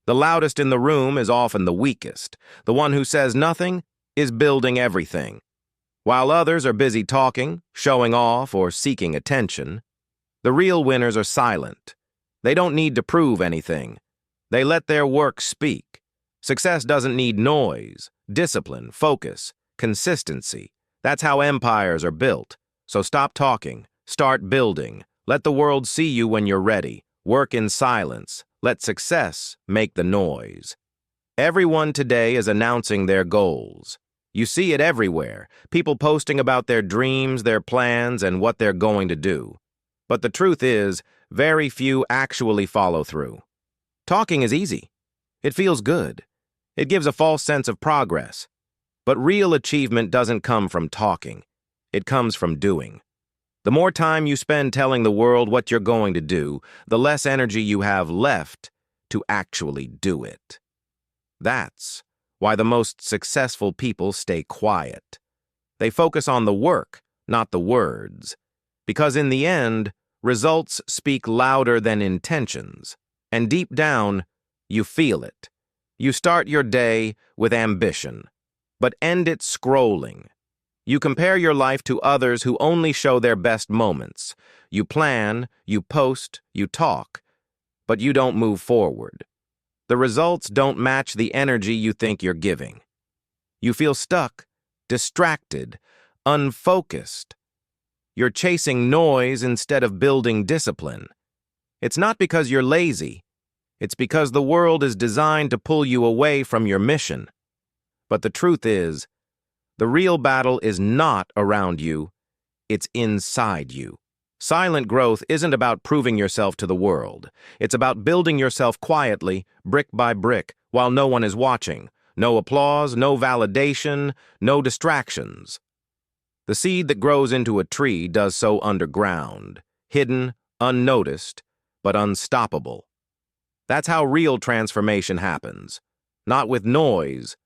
The loudest in the room is often the weakest. The one who says nothing is building everything. While others are busy talking, showing off, or seeking attention, the real winners are silent. They don't need to prove anything. They let their work speak. Success doesn't need noise, discipline, focus, consistency. That's how empires are built. So stop talking, start building. Let the world see you when you're ready. Work in silence. Let success make the noise. Everyone today is announcing their goals. You see it everywhere, people posting about their dreams, their plans, and what they're going to do. But the truth is, very few actually follow through. Talking is easy. It feels good. It gives a false sense of progress. But real achievement doesn't come from talking. It comes from doing. The more time you spend telling the world what you're going to do, the less energy you have left to actually do it. That's why the most successful people stay quiet. They focus on the work, not the words. Because in the end, results speak louder than intentions. And deep down, you feel it. You start your day with ambition, but end it scrolling. You compare your life to others who only show their best moments. You plan, you post, you talk, but you don't move forward. The results don't match the energy you think you're giving. You feel stuck, distracted, unfocused. You're chasing noise instead of building discipline. It's not because you're lazy. It's because the world is designed to pull you away from your mission. But the truth is, the real battle is not around you, it's inside you. Silent growth isn't about proving yourself to the world. It's about building yourself quietly, brick by brick, while no one is watching. No applause, no validation, no distractions. The seed that grows into a tree does so underground, hidden, unnoticed, but unstoppable. That's how real transformation happens. Not with noise,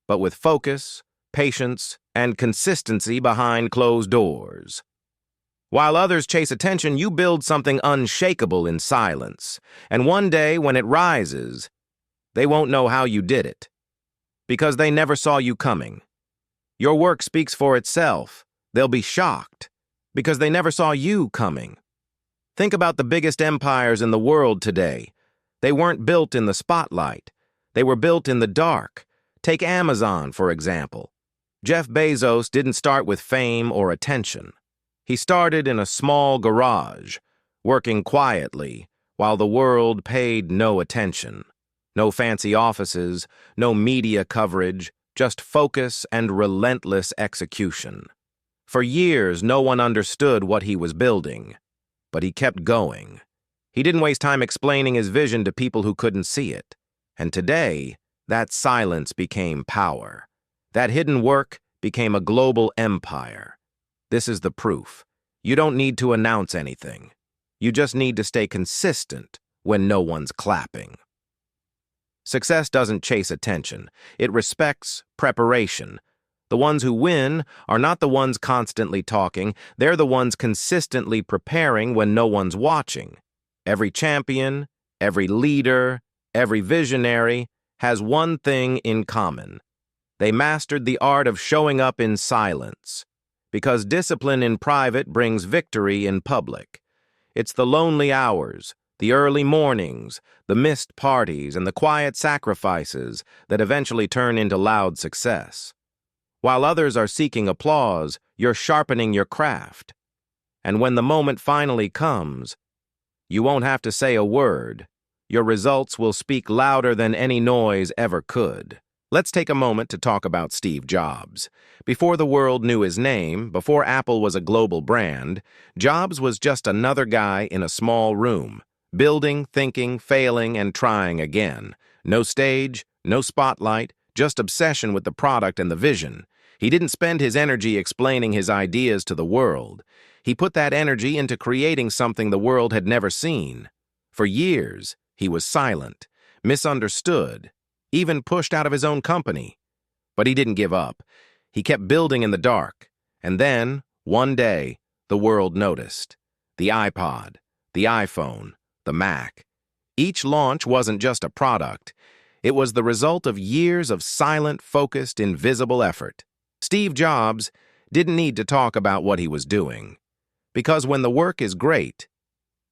but with focus, patience, and consistency behind closed doors. While others chase attention, you build something unshakable in silence. And one day, when it rises, they won't know how you did it. Because they never saw you coming. Your work speaks for itself. They'll be shocked. Because they never saw you coming. Think about the biggest empires in the world today. They weren't built in the spotlight. They were built in the dark. Take Amazon, for example. Jeff Bezos didn't start with fame or attention. He started in a small garage, working quietly, while the world paid no attention. No fancy offices, no media coverage, just focus and relentless execution. For years, no one understood what he was building, but he kept going. He didn't waste time explaining his vision to people who couldn't see it. And today, that silence became power. That hidden work became a global empire. This is the proof. You don't need to announce anything. You just need to stay consistent when no one's clapping. Success doesn't chase attention. It respects preparation. The ones who win are not the ones constantly talking. They're the ones consistently preparing when no one's watching. Every champion, every leader, every visionary has one thing in common. They mastered the art of showing up in silence. Because discipline in private brings victory in public. It's the lonely hours, the early mornings, the missed parties, and the quiet sacrifices that eventually turn into loud success. While others are seeking applause, you're sharpening your craft. And when the moment finally comes, you won't have to say a word. Your results will speak louder than any noise ever could. Let's take a moment to talk about Steve Jobs. Before the world knew his name, before Apple was a global brand, Jobs was just another guy in a small room, building, thinking, failing, and trying again. No stage, no spotlight, just obsession with the product and the vision. He didn't spend his energy explaining his ideas to the world. He put that energy into creating something the world had never seen. For years, he was silent, misunderstood, even pushed out of his own company. But he didn't give up. He kept building in the dark. And then, one day, the world noticed. The iPod, the iPhone, the Mac. Each launch wasn't just a product. It was the result of years of silent, focused, invisible effort. Steve Jobs didn't need to talk about what he was doing, because when the work is great,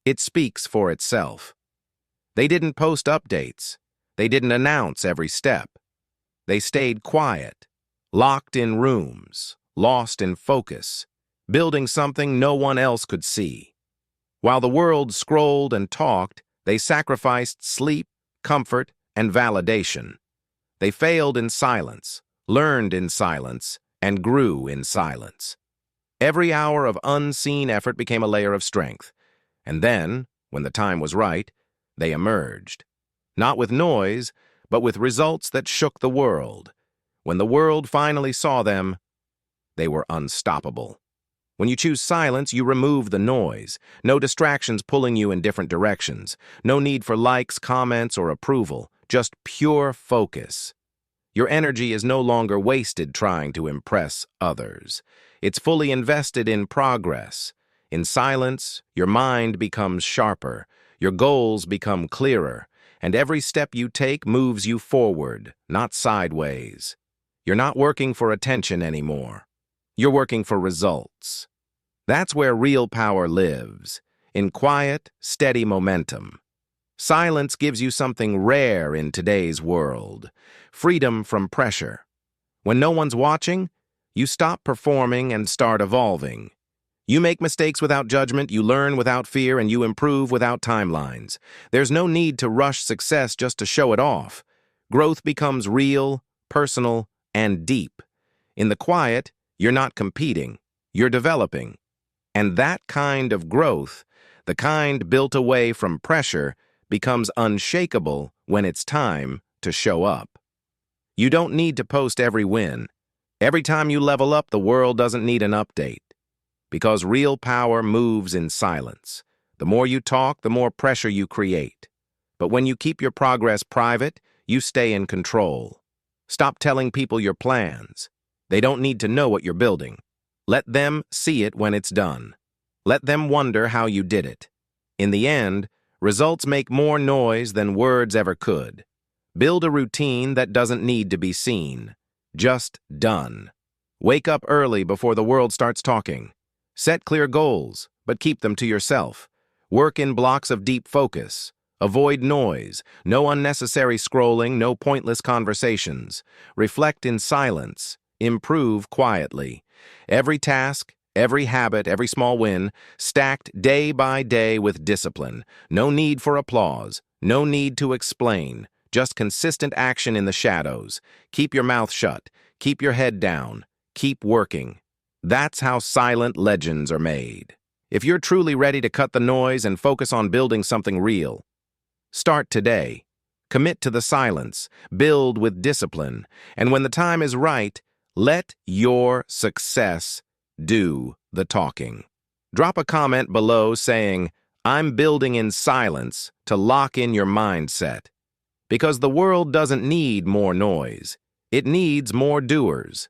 it speaks for itself. They didn't post updates. They didn't announce every step. They stayed quiet, locked in rooms, lost in focus, building something no one else could see. While the world scrolled and talked, they sacrificed sleep, comfort, and validation. They failed in silence, learned in silence, and grew in silence. Every hour of unseen effort became a layer of strength. And then, when the time was right, they emerged. Not with noise, but with results that shook the world. When the world finally saw them, they were unstoppable. When you choose silence, you remove the noise. No distractions pulling you in different directions. No need for likes, comments, or approval. Just pure focus. Your energy is no longer wasted trying to impress others. It's fully invested in progress. In silence, your mind becomes sharper, your goals become clearer, and every step you take moves you forward, not sideways. You're not working for attention anymore. You're working for results. That's where real power lives, in quiet, steady momentum. Silence gives you something rare in today's world, freedom from pressure. When no one's watching, you stop performing and start evolving. You make mistakes without judgment, you learn without fear, and you improve without timelines. There's no need to rush success just to show it off. Growth becomes real, personal, and deep. In the quiet, you're not competing, you're developing. And that kind of growth, the kind built away from pressure, becomes unshakable when it's time to show up. You don't need to post every win. Every time you level up, the world doesn't need an update. Because real power moves in silence. The more you talk, the more pressure you create. But when you keep your progress private, you stay in control. Stop telling people your plans. They don't need to know what you're building. Let them see it when it's done. Let them wonder how you did it. In the end, results make more noise than words ever could. Build a routine that doesn't need to be seen. Just done. Wake up early before the world starts talking. Set clear goals, but keep them to yourself. Work in blocks of deep focus. Avoid noise, no unnecessary scrolling, no pointless conversations. Reflect in silence. Improve quietly. Every task, every habit, every small win, stacked day by day with discipline. No need for applause, no need to explain. Just consistent action in the shadows. Keep your mouth shut. Keep your head down. Keep working. That's how silent legends are made. If you're truly ready to cut the noise and focus on building something real, start today. Commit to the silence. Build with discipline. And when the time is right, let your success do the talking. Drop a comment below saying, "I'm building in silence," to lock in your mindset. Because the world doesn't need more noise. It needs more doers.